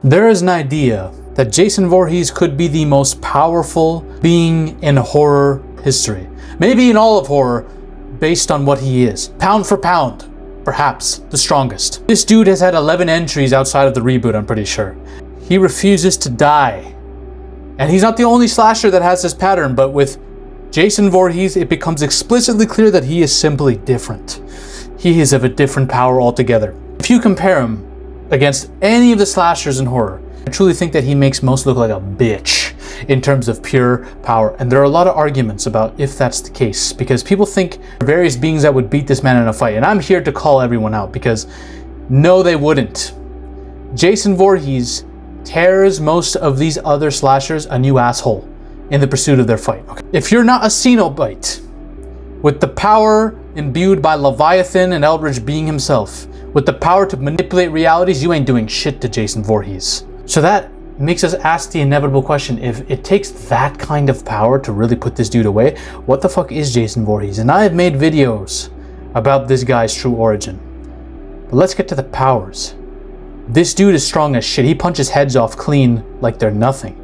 There is an idea that Jason Voorhees could be the most powerful being in horror history. Maybe in all of horror, based on what he is. Pound for pound, perhaps the strongest. This dude has had 11 entries outside of the reboot, I'm pretty sure. He refuses to die. And he's not the only slasher that has this pattern, but with Jason Voorhees, it becomes explicitly clear that he is simply different. He is of a different power altogether. If you compare him against any of the slashers in horror, I truly think that he makes most look like a bitch in terms of pure power. And there are a lot of arguments about if that's the case, because people think there are various beings that would beat this man in a fight. And I'm here to call everyone out, because no, they wouldn't. Jason Voorhees tears most of these other slashers a new asshole in the pursuit of their fight. Okay. If you're not a Cenobite, with the power imbued by Leviathan and Eldritch being himself, with the power to manipulate realities, you ain't doing shit to Jason Voorhees. So that makes us ask the inevitable question: if it takes that kind of power to really put this dude away, what the fuck is Jason Voorhees? And I have made videos about this guy's true origin. But let's get to the powers. This dude is strong as shit. He punches heads off clean like they're nothing.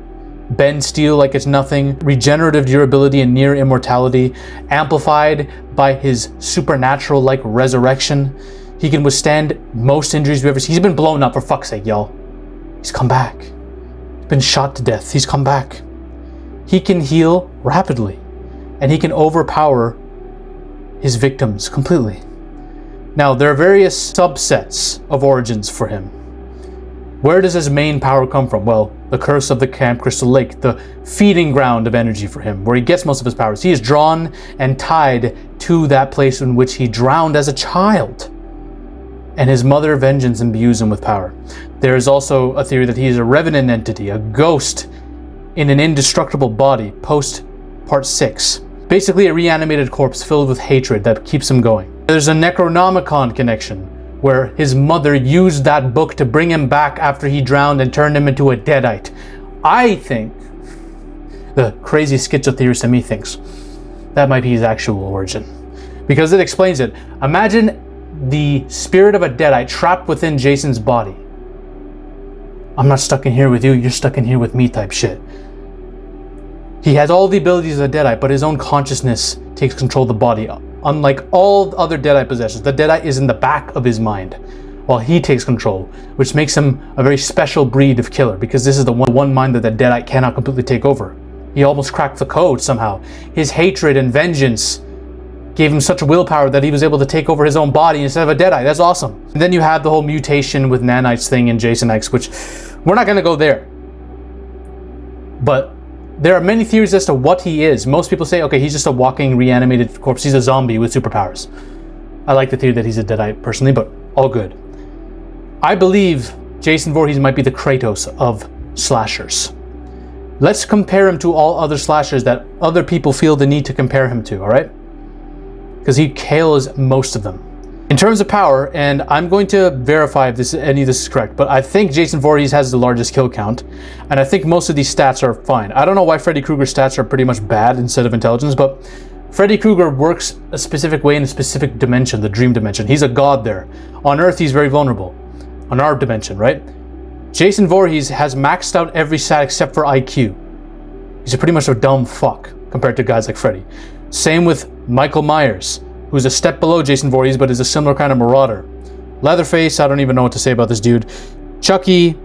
Bend steel like it's nothing. Regenerative durability and near immortality, amplified by his supernatural-like resurrection. He can withstand most injuries we've ever seen. He's been blown up, for fuck's sake, y'all. He's come back. He's been shot to death. He's come back. He can heal rapidly. And he can overpower his victims completely. Now, there are various subsets of origins for him. Where does his main power come from? Well, the curse of the Camp Crystal Lake, the feeding ground of energy for him, where he gets most of his powers. He is drawn and tied to that place in which he drowned as a child. And his mother vengeance imbues him with power. There is also a theory that he is a revenant entity, a ghost in an indestructible body, post part 6. Basically a reanimated corpse filled with hatred that keeps him going. There's a Necronomicon connection, where his mother used that book to bring him back after he drowned and turned him into a deadite. I think, the crazy schizotheorist in me thinks, that might be his actual origin. Because it explains it. Imagine the spirit of a deadite trapped within Jason's body. I'm not stuck in here with you, you're stuck in here with me type shit. He has all the abilities of a deadite, but his own consciousness takes control of the body. Unlike all other deadite possessions, the deadite is in the back of his mind, while he takes control, which makes him a very special breed of killer, because this is the one mind that the deadite cannot completely take over. He almost cracked the code somehow. His hatred and vengeance gave him such willpower that he was able to take over his own body instead of a deadite. That's awesome. And then you have the whole mutation with nanites thing in Jason X, which we're not going to go there. But there are many theories as to what he is. Most people say, okay, he's just a walking reanimated corpse. He's a zombie with superpowers. I like the theory that he's a deadite personally, but all good. I believe Jason Voorhees might be the Kratos of slashers. Let's compare him to all other slashers that other people feel the need to compare him to, all right? Because he kills most of them. In terms of power, and I'm going to verify if any of this is correct, but I think Jason Voorhees has the largest kill count, and I think most of these stats are fine. I don't know why Freddy Krueger's stats are pretty much bad instead of intelligence, but Freddy Krueger works a specific way in a specific dimension, the dream dimension. He's a god there. On Earth, he's very vulnerable. On our dimension, right? Jason Voorhees has maxed out every stat except for IQ. He's pretty much a dumb fuck compared to guys like Freddy. Same with Michael Myers, who's a step below Jason Voorhees, but is a similar kind of marauder. Leatherface, I don't even know what to say about this dude. Chucky,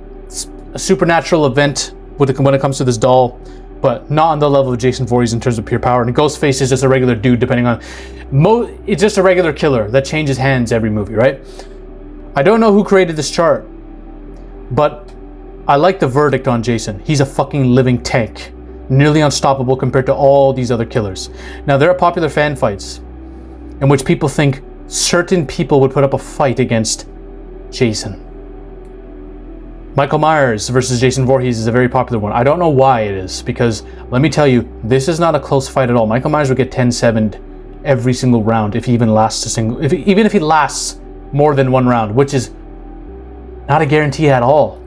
a supernatural event when it comes to this doll, but not on the level of Jason Voorhees in terms of pure power. And Ghostface is just a regular dude, depending on... it's just a regular killer that changes hands every movie, right? I don't know who created this chart, but I like the verdict on Jason. He's a fucking living tank. Nearly unstoppable compared to all these other killers. Now, there are popular fan fights in which people think certain people would put up a fight against Jason. Michael Myers versus Jason Voorhees is a very popular one. I don't know why it is, because let me tell you, this is not a close fight at all. Michael Myers would get 10-7'd every single round if he even lasts even if he lasts more than one round, which is not a guarantee at all.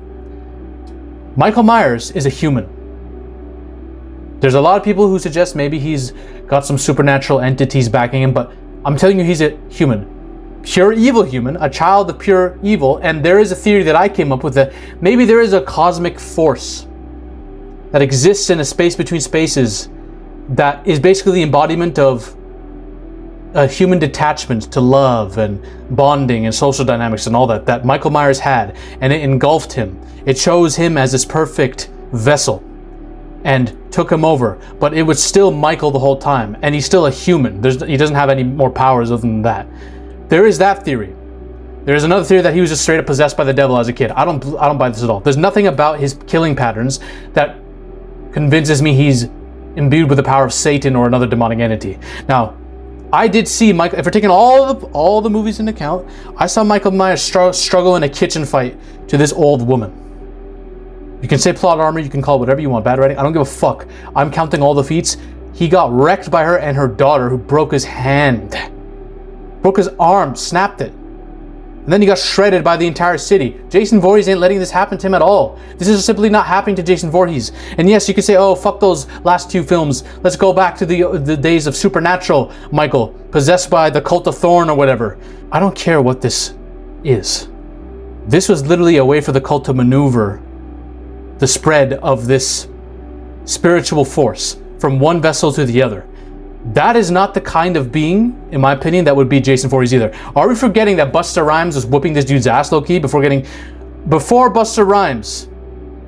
Michael Myers is a human. There's a lot of people who suggest maybe he's got some supernatural entities backing him, but I'm telling you, he's a human. pure evil human, a child of pure evil, and there is a theory that I came up with that maybe there is a cosmic force that exists in a space between spaces that is basically the embodiment of a human detachment to love and bonding and social dynamics and all that Michael Myers had, and it engulfed him. It chose him as this perfect vessel and took him over, but it was still Michael the whole time, and he's still a human. He doesn't have any more powers other than that. There is that theory. There is another theory that he was just straight up possessed by the devil as a kid. I don't buy this at all. There's nothing about his killing patterns that convinces me he's imbued with the power of Satan or another demonic entity. Now, I did see Michael, if we're taking all the movies into account, I saw Michael Myers struggle in a kitchen fight to this old woman. You can say plot armor, you can call it whatever you want, bad writing, I don't give a fuck. I'm counting all the feats. He got wrecked by her and her daughter, who broke his hand. Broke his arm, snapped it. And then he got shredded by the entire city. Jason Voorhees ain't letting this happen to him at all. This is simply not happening to Jason Voorhees. And yes, you could say, oh, fuck those last two films. Let's go back to the days of Supernatural Michael, possessed by the Cult of Thorn or whatever. I don't care what this is. This was literally a way for the cult to maneuver the spread of this spiritual force from one vessel to the other. That is not the kind of being, in my opinion, that would be Jason Voorhees either. Are we forgetting that Busta Rhymes was whooping this dude's ass low-key before Busta Rhymes?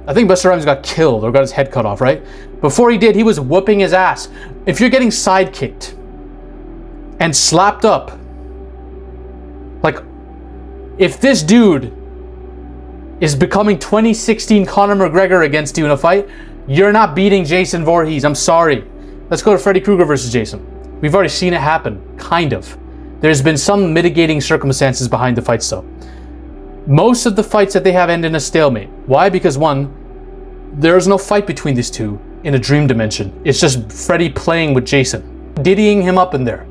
I think Busta Rhymes got killed or got his head cut off, right? Before he did, he was whooping his ass. If you're getting sidekicked and slapped up, like, if this dude is becoming 2016 Conor McGregor against you in a fight, you're not beating Jason Voorhees. I'm sorry. Let's go to Freddy Krueger versus Jason. We've already seen it happen, kind of. There's been some mitigating circumstances behind the fights though. Most of the fights that they have end in a stalemate. Why? Because one, there's no fight between these two in a dream dimension. It's just Freddy playing with Jason, diddying him up in there.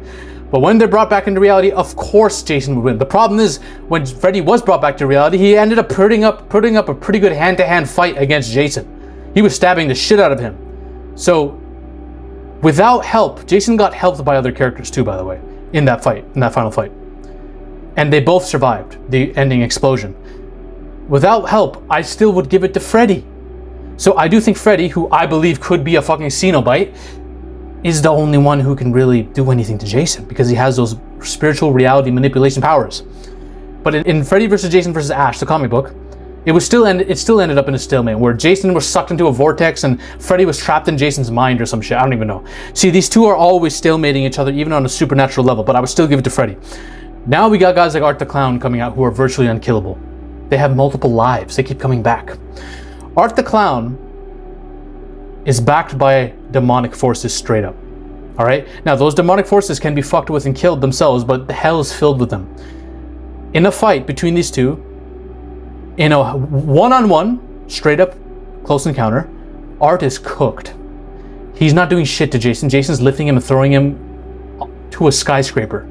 But when they're brought back into reality, of course Jason would win. The problem is, when Freddy was brought back to reality, he ended up putting up a pretty good hand-to-hand fight against Jason. He was stabbing the shit out of him. So, without help, Jason got helped by other characters too, by the way, in that final fight. And they both survived the ending explosion. Without help, I still would give it to Freddy. So I do think Freddy, who I believe could be a fucking Cenobite, is the only one who can really do anything to Jason, because he has those spiritual reality manipulation powers. But in Freddy vs. Jason vs. Ash, the comic book, it still ended up in a stalemate where Jason was sucked into a vortex and Freddy was trapped in Jason's mind or some shit. I don't even know. See, these two are always stalemating each other, even on a supernatural level, but I would still give it to Freddy. Now we got guys like Art the Clown coming out who are virtually unkillable. They have multiple lives. They keep coming back. Art the Clown is backed by demonic forces straight up. All right? Now, those demonic forces can be fucked with and killed themselves, but the hell is filled with them. In a fight between these two, in a one-on-one, straight up close encounter, Art is cooked. He's not doing shit to Jason. Jason's lifting him and throwing him to a skyscraper.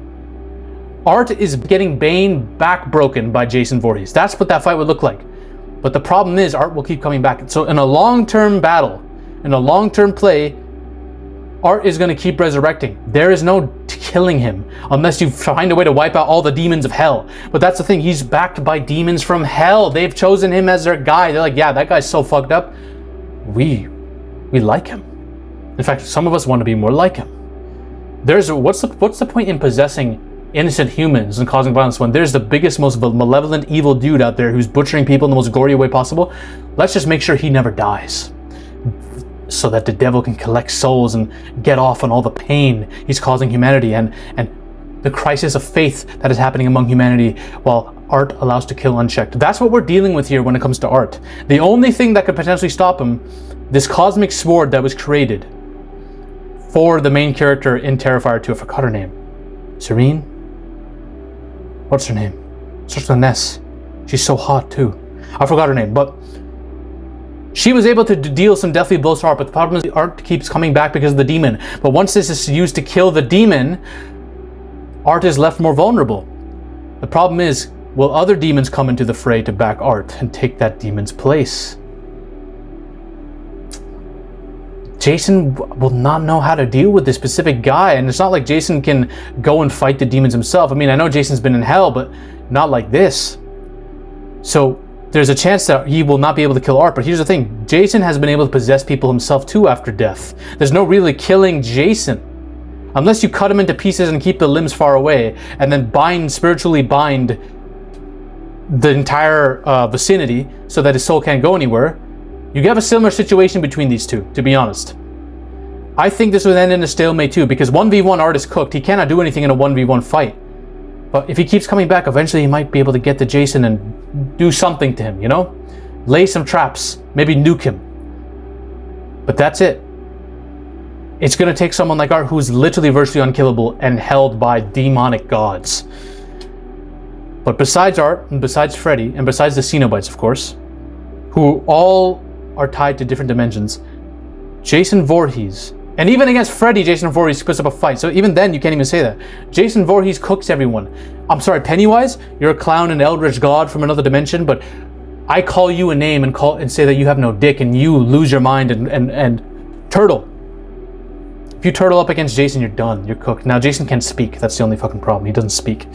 Art is getting Bane back broken by Jason Voorhees. That's what that fight would look like. But the problem is, Art will keep coming back. So in a long-term battle, in a long-term play, Art is going to keep resurrecting. There is no killing him unless you find a way to wipe out all the demons of hell. But that's the thing, he's backed by demons from hell. They've chosen him as their guy. They're like, yeah, that guy's so fucked up. We like him. In fact, some of us want to be more like him. What's the point in possessing innocent humans and causing violence when there's the biggest, most malevolent, evil dude out there who's butchering people in the most gory way possible? Let's just make sure he never dies, so that the devil can collect souls and get off on all the pain he's causing humanity and the crisis of faith that is happening among humanity while Art allows to kill unchecked. That's what we're dealing with here when it comes to Art. The only thing that could potentially stop him, this cosmic sword that was created for the main character in Terrifier 2, I forgot her name. Serene? What's her name? Starts with an S. She's so hot too. I forgot her name, but she was able to deal some deathly blows to Art, but the problem is Art keeps coming back because of the demon. But once this is used to kill the demon, Art is left more vulnerable. The problem is, will other demons come into the fray to back Art and take that demon's place? Jason will not know how to deal with this specific guy, and it's not like Jason can go and fight the demons himself. I mean, I know Jason's been in hell, but not like this. So there's a chance that he will not be able to kill Art, but here's the thing. Jason has been able to possess people himself too after death. There's no really killing Jason. Unless you cut him into pieces and keep the limbs far away, and then spiritually bind the entire vicinity so that his soul can't go anywhere. You have a similar situation between these two, to be honest. I think this would end in a stalemate too, because 1v1 Art is cooked. He cannot do anything in a 1v1 fight. But if he keeps coming back, eventually he might be able to get to Jason and do something to him, you know? Lay some traps, maybe nuke him. But that's it. It's going to take someone like Art, who's literally virtually unkillable and held by demonic gods. But besides Art, and besides Freddy, and besides the Cenobites, of course, who all are tied to different dimensions, Jason Voorhees, and even against Freddy, Jason Voorhees puts up a fight. So even then, you can't even say that. Jason Voorhees cooks everyone. I'm sorry, Pennywise, you're a clown and eldritch god from another dimension, but I call you a name and say that you have no dick, and you lose your mind and turtle. If you turtle up against Jason, you're done. You're cooked. Now, Jason can't speak. That's the only fucking problem. He doesn't speak.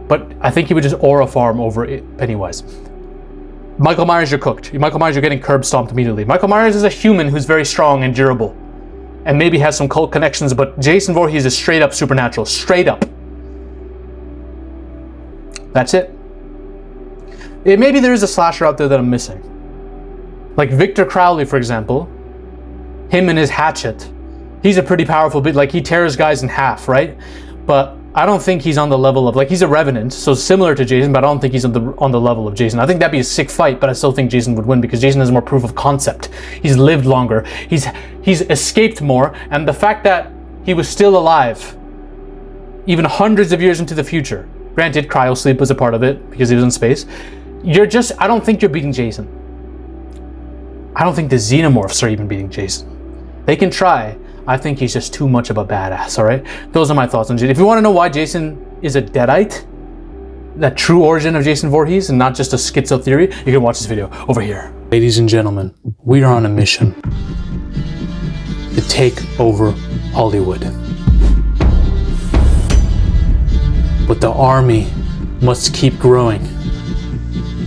But I think he would just aura farm over Pennywise. Michael Myers, you're cooked. Michael Myers, you're getting curb stomped immediately. Michael Myers is a human who's very strong and durable. And maybe has some cult connections, but Jason Voorhees is straight up supernatural. Straight up. That's it. Maybe there is a slasher out there that I'm missing. Like Victor Crowley, for example. Him and his hatchet. He's a pretty powerful bit. Like, he tears guys in half, right? But I don't think he's on the level of, like, he's a revenant, so similar to Jason, but I don't think he's on the level of Jason. I think that'd be a sick fight, but I still think Jason would win because Jason has more proof of concept. He's lived longer. He's escaped more, and the fact that he was still alive, even hundreds of years into the future. Granted, cryosleep was a part of it because he was in space. I don't think you're beating Jason. I don't think the Xenomorphs are even beating Jason. They can try. I think he's just too much of a badass, all right? Those are my thoughts on Jason. If you want to know why Jason is a deadite, that true origin of Jason Voorhees, and not just a schizo theory, you can watch this video over here. Ladies and gentlemen, we are on a mission to take over Hollywood. But the army must keep growing.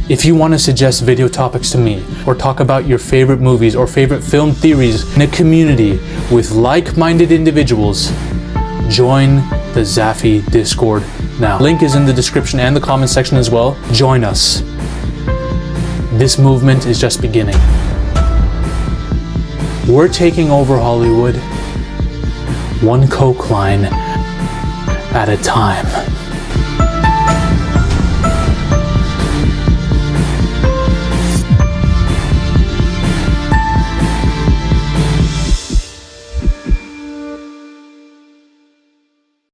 If you want to suggest video topics to me, or talk about your favorite movies or favorite film theories in a community with like-minded individuals, join the Zafy Discord now. Link is in the description and the comment section as well. Join us. This movement is just beginning. We're taking over Hollywood, one coke line at a time.